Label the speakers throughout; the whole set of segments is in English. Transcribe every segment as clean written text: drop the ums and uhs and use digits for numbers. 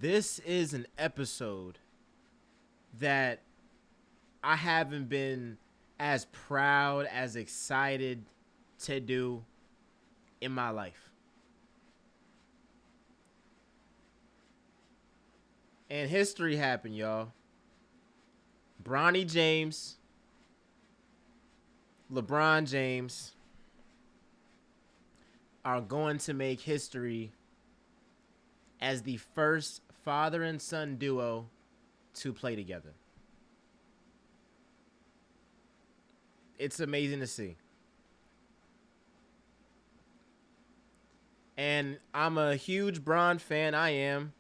Speaker 1: This is an episode that I haven't been as proud, as excited to do in my life. And history happened, y'all. Bronny James, LeBron James are going to make history as the first father and son duo to play together. It's amazing to see. And I'm a huge Bron fan. I am.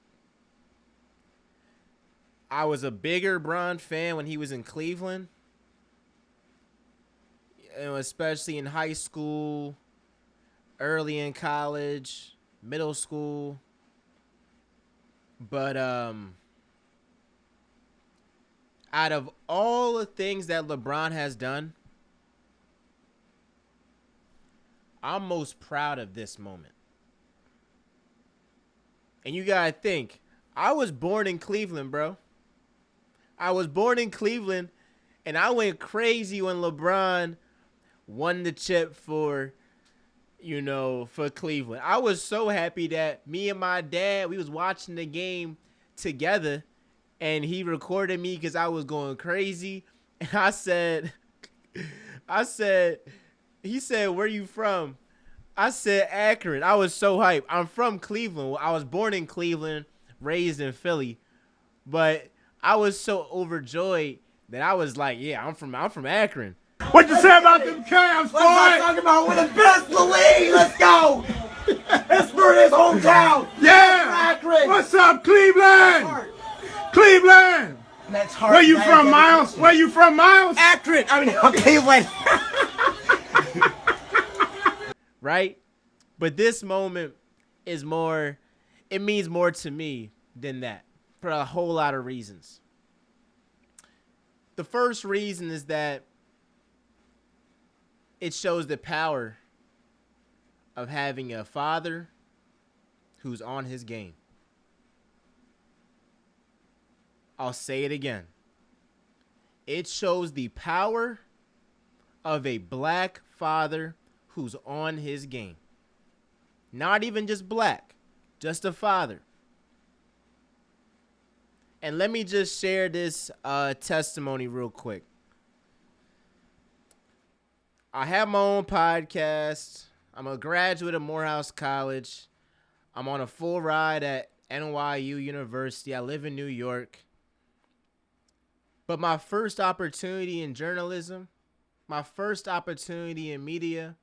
Speaker 1: I was a bigger Bron fan when he was in Cleveland. Especially in high school, early in college, middle school. But out of all the things that LeBron has done, I'm most proud of this moment. And you gotta think, I was born in Cleveland, bro. I was born in Cleveland, and I went crazy when LeBron won the chip for Cleveland. I was so happy that me and my dad, we was watching the game together, and he recorded me because I was going crazy. And he said, "Where you from?" I said, "Akron." I was so hyped. I'm from Cleveland. I was born in Cleveland, raised in Philly, but I was so overjoyed that I was like, "Yeah, I'm from Akron."
Speaker 2: What you say about them Cavs, boy?
Speaker 3: Let's talk about we're the best in the league. Let's go. Pittsburgh is hometown.
Speaker 2: Yeah.
Speaker 3: Akron.
Speaker 2: What's up, Cleveland? Cleveland.
Speaker 3: That's hard.
Speaker 2: Where you from, Miles? Where you from, Miles?
Speaker 3: Akron. I mean, Cleveland.
Speaker 1: Right? But this moment is more, it means more to me than that for a whole lot of reasons. The first reason is that it shows the power of having a father who's on his game. I'll say it again. It shows the power of a black father who's on his game. Not even just black, just a father. And let me just share this testimony real quick. I have my own podcast. I'm a graduate of Morehouse College. I'm on a full ride at NYU University. I live in New York. But my first opportunity in journalism, my first opportunity in media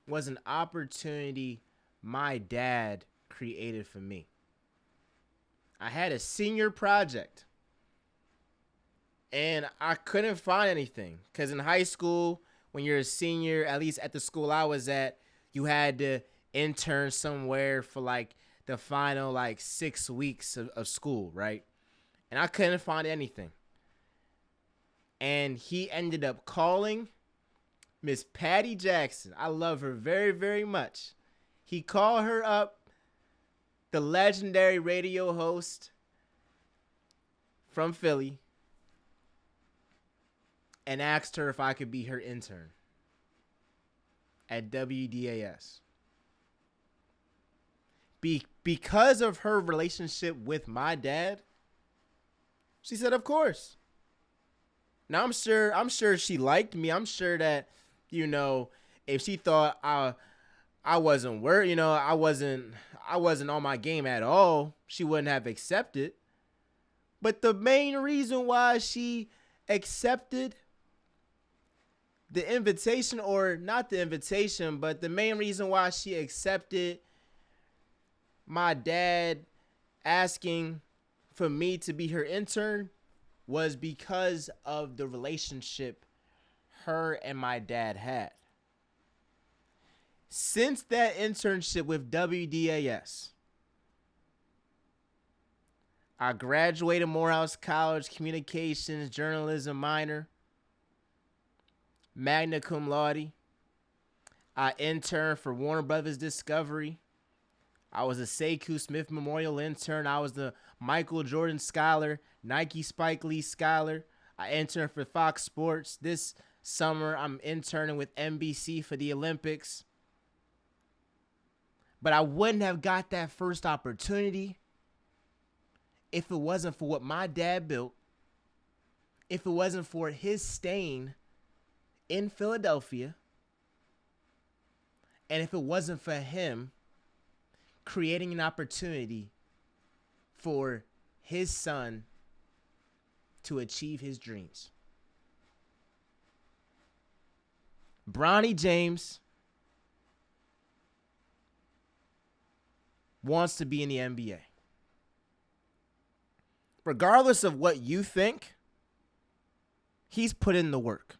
Speaker 1: was an opportunity my dad created for me. I had a senior project. And I couldn't find anything because in high school, when you're a senior, at least at the school I was at, you had to intern somewhere for like the final 6 weeks of school, right? And I couldn't find anything. And he ended up calling Miss Patty Jackson. I love her very, very much. He called her up, the legendary radio host from Philly, and asked her if I could be her intern at WDAS. Because of her relationship with my dad, she said, "Of course." Now I'm sure she liked me. I'm sure that, if she thought I wasn't worth, I wasn't on my game at all, she wouldn't have accepted. But the main reason why she accepted the invitation, or not the invitation, but the main reason why she accepted my dad asking for me to be her intern was because of the relationship her and my dad had. Since that internship with WDAS, I graduated Morehouse College, communications, journalism minor, magna cum laude. I interned for Warner Brothers Discovery. I was a Sekou Smith Memorial intern. I was the Michael Jordan Skyler, Nike Spike Lee Skyler. I interned for Fox Sports. This summer, I'm interning with NBC for the Olympics. But I wouldn't have got that first opportunity if it wasn't for what my dad built, if it wasn't for his staying in Philadelphia, and if it wasn't for him creating an opportunity for his son to achieve his dreams. Bronny James wants to be in the NBA. Regardless of what you think, he's put in the work.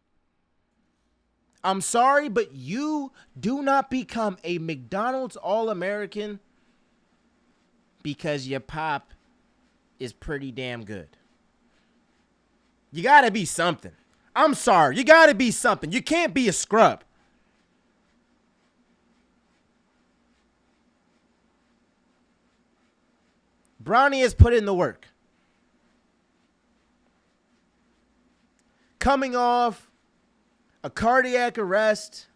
Speaker 1: I'm sorry, but you do not become a McDonald's All-American because your pop is pretty damn good. You got to be something. I'm sorry. You got to be something. You can't be a scrub. Bronny has put in the work. Coming off a cardiac arrest,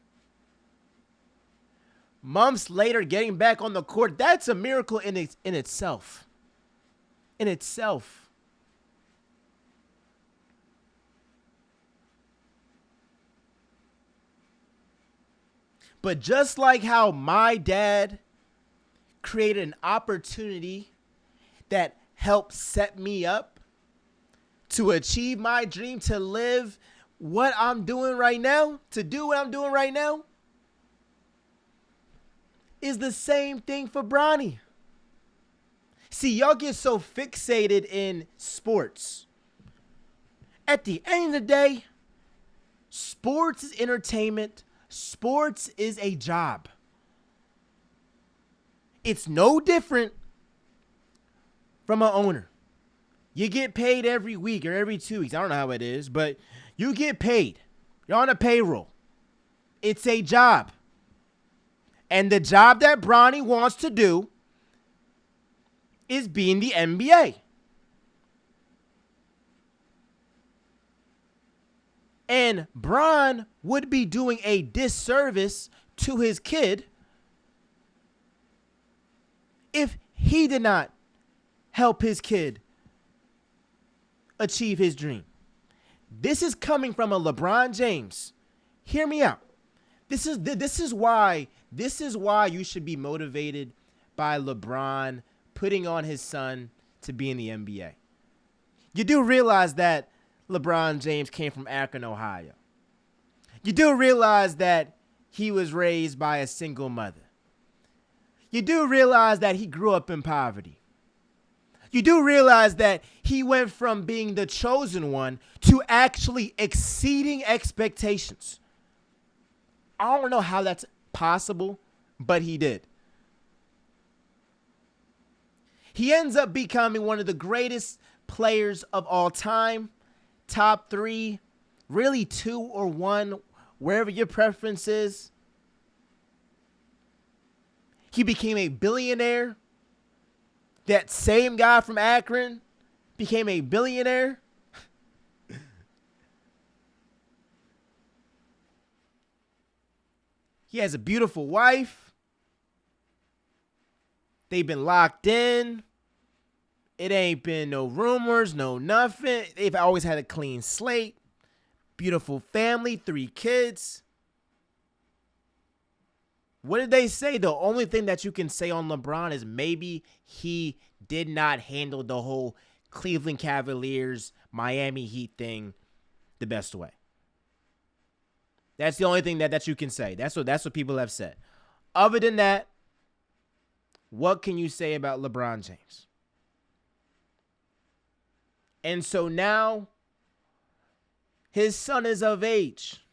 Speaker 1: months later getting back on the court, that's a miracle in itself. In itself. But just like how my dad created an opportunity that helped set me up to achieve my dream, to live what I'm doing right now, to do what I'm doing right now, is the same thing for Bronny. See, y'all get so fixated in sports. At the end of the day, sports is entertainment. Sports is a job. It's no different from an owner. You get paid every week or every 2 weeks. I don't know how it is, but you get paid. You're on a payroll. It's a job. And the job that Bronny wants to do is be in the NBA. And Bron would be doing a disservice to his kid if he did not help his kid achieve his dream. This is coming from a LeBron James. Hear me out. This is why you should be motivated by LeBron putting on his son to be in the NBA. You do realize that LeBron James came from Akron, Ohio. You do realize that he was raised by a single mother. You do realize that he grew up in poverty. You do realize that he went from being the chosen one to actually exceeding expectations. I don't know how that's possible, but he did. He ends up becoming one of the greatest players of all time. Top 3, really 2 or 1, wherever your preference is. He became a billionaire. That same guy from Akron became a billionaire. He has a beautiful wife. They've been locked in. It ain't been no rumors, no nothing. They've always had a clean slate. Beautiful family, 3 kids. What did they say? The only thing that you can say on LeBron is maybe he did not handle the whole Cleveland Cavaliers, Miami Heat thing the best way. That's the only thing that you can say. That's what people have said. Other than that, what can you say about LeBron James? And so now his son is of age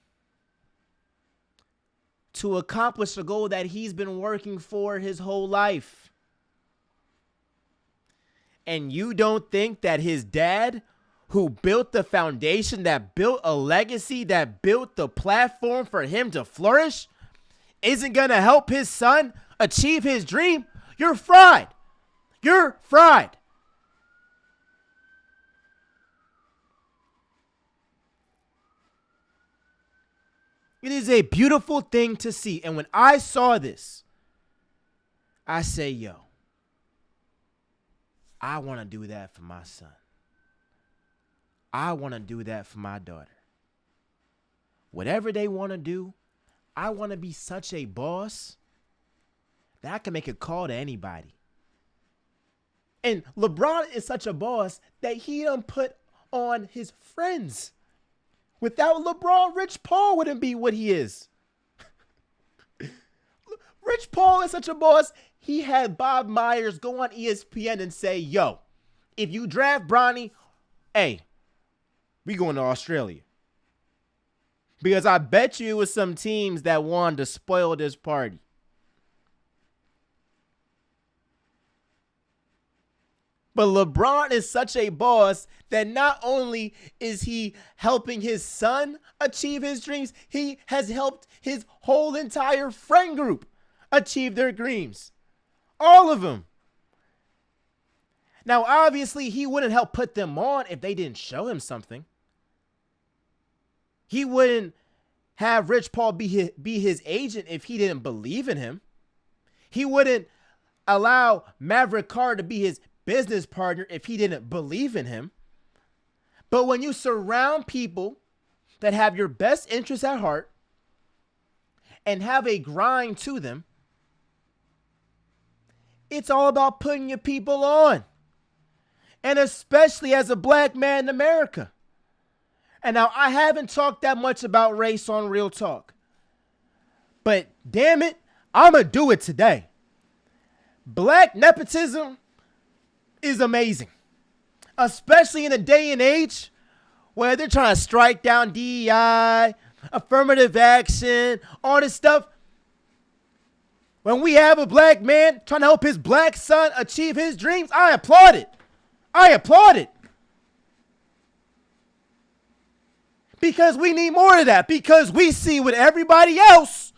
Speaker 1: to accomplish a goal that he's been working for his whole life. And you don't think that his dad, who built the foundation, that built a legacy, that built the platform for him to flourish, isn't going to help his son achieve his dream? You're fried. You're fried. It is a beautiful thing to see. And when I saw this, I say, yo, I want to do that for my son. I want to do that for my daughter. Whatever they want to do, I want to be such a boss that I can make a call to anybody. And LeBron is such a boss that he done put on his friends. Without LeBron, Rich Paul wouldn't be what he is. Rich Paul is such a boss. He had Bob Myers go on ESPN and say, yo, if you draft Bronny, hey, we going to Australia. Because I bet you it was some teams that wanted to spoil this party. But LeBron is such a boss that not only is he helping his son achieve his dreams, he has helped his whole entire friend group achieve their dreams. All of them. Now, obviously, he wouldn't help put them on if they didn't show him something. He wouldn't have Rich Paul be his agent if he didn't believe in him. He wouldn't allow Maverick Carr to be his business partner if he didn't believe in him. But when you surround people that have your best interests at heart and have a grind to them, it's all about putting your people on. And especially as a black man in America. And now I haven't talked that much about race on Real Talk. But damn it, I'm going to do it today. Black nepotism is amazing. Especially in a day and age where they're trying to strike down DEI, affirmative action, all this stuff. When we have a black man trying to help his black son achieve his dreams, I applaud it. I applaud it. Because we need more of that. Because we see with everybody else,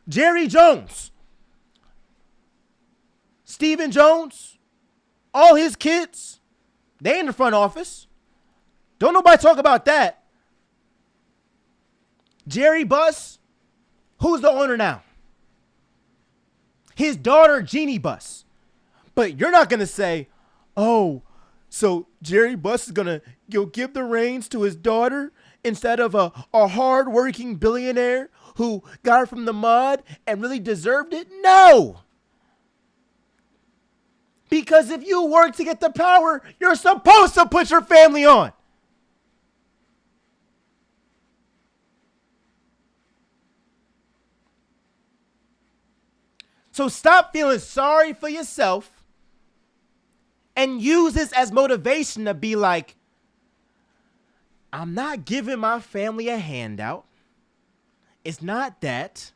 Speaker 1: Jerry Jones, Stephen Jones, all his kids, they in the front office. Don't nobody talk about that. Jerry Buss, who's the owner now? His daughter, Jeannie Buss. But you're not going to say, oh, so Jerry Buss is going to give the reins to his daughter instead of a hard-working billionaire who got her from the mud and really deserved it? No. Because if you work to get the power, you're supposed to put your family on. So stop feeling sorry for yourself and use this as motivation to be like, I'm not giving my family a handout. It's not that.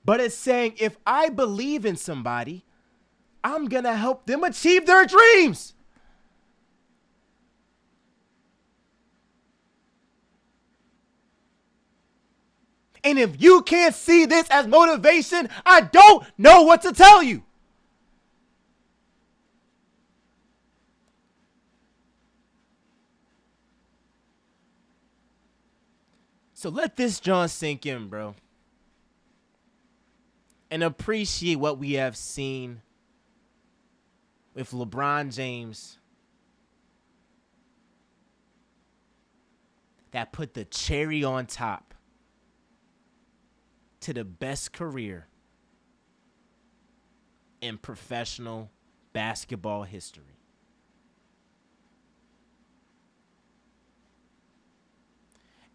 Speaker 1: But it's saying if I believe in somebody, I'm going to help them achieve their dreams. And if you can't see this as motivation, I don't know what to tell you. So let this John sink in, bro. And appreciate what we have seen with LeBron James that put the cherry on top to the best career in professional basketball history.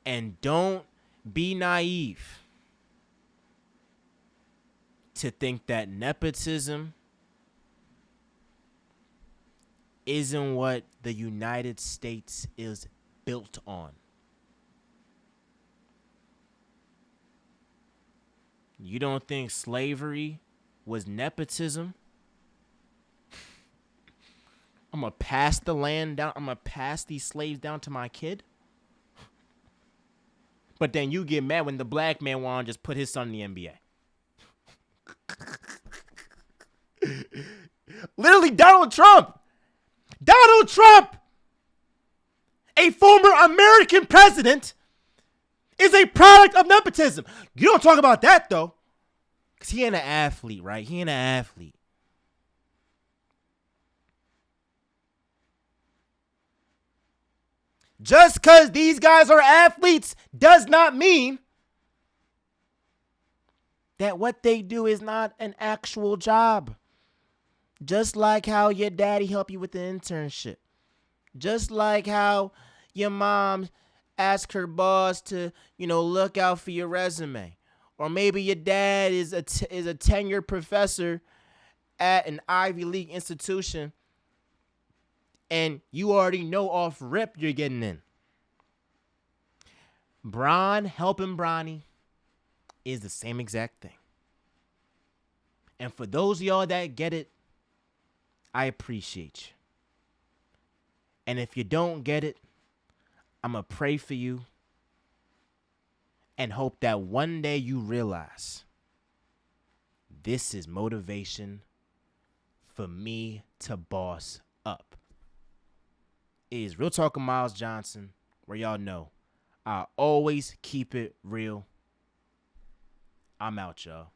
Speaker 1: And don't be naive to think that nepotism isn't what the United States is built on. You don't think slavery was nepotism? I'm going to pass the land down. I'm going to pass these slaves down to my kid. But then you get mad when the black man want to just put his son in the NBA. Literally Donald Trump. Donald Trump, a former American president, is a product of nepotism. You don't talk about that, though. Because he ain't an athlete, right? He ain't an athlete. Just because these guys are athletes does not mean that what they do is not an actual job. Just like how your daddy helped you with the internship. Just like how your mom asked her boss to, look out for your resume. Or maybe your dad is a tenured professor at an Ivy League institution and you already know off rip you're getting in. Bron helping Bronny is the same exact thing. And for those of y'all that get it, I appreciate you. And if you don't get it, I'm going to pray for you and hope that one day you realize this is motivation for me to boss up. It is Real Talk with Miles Johnson, where y'all know I always keep it real. I'm out, y'all.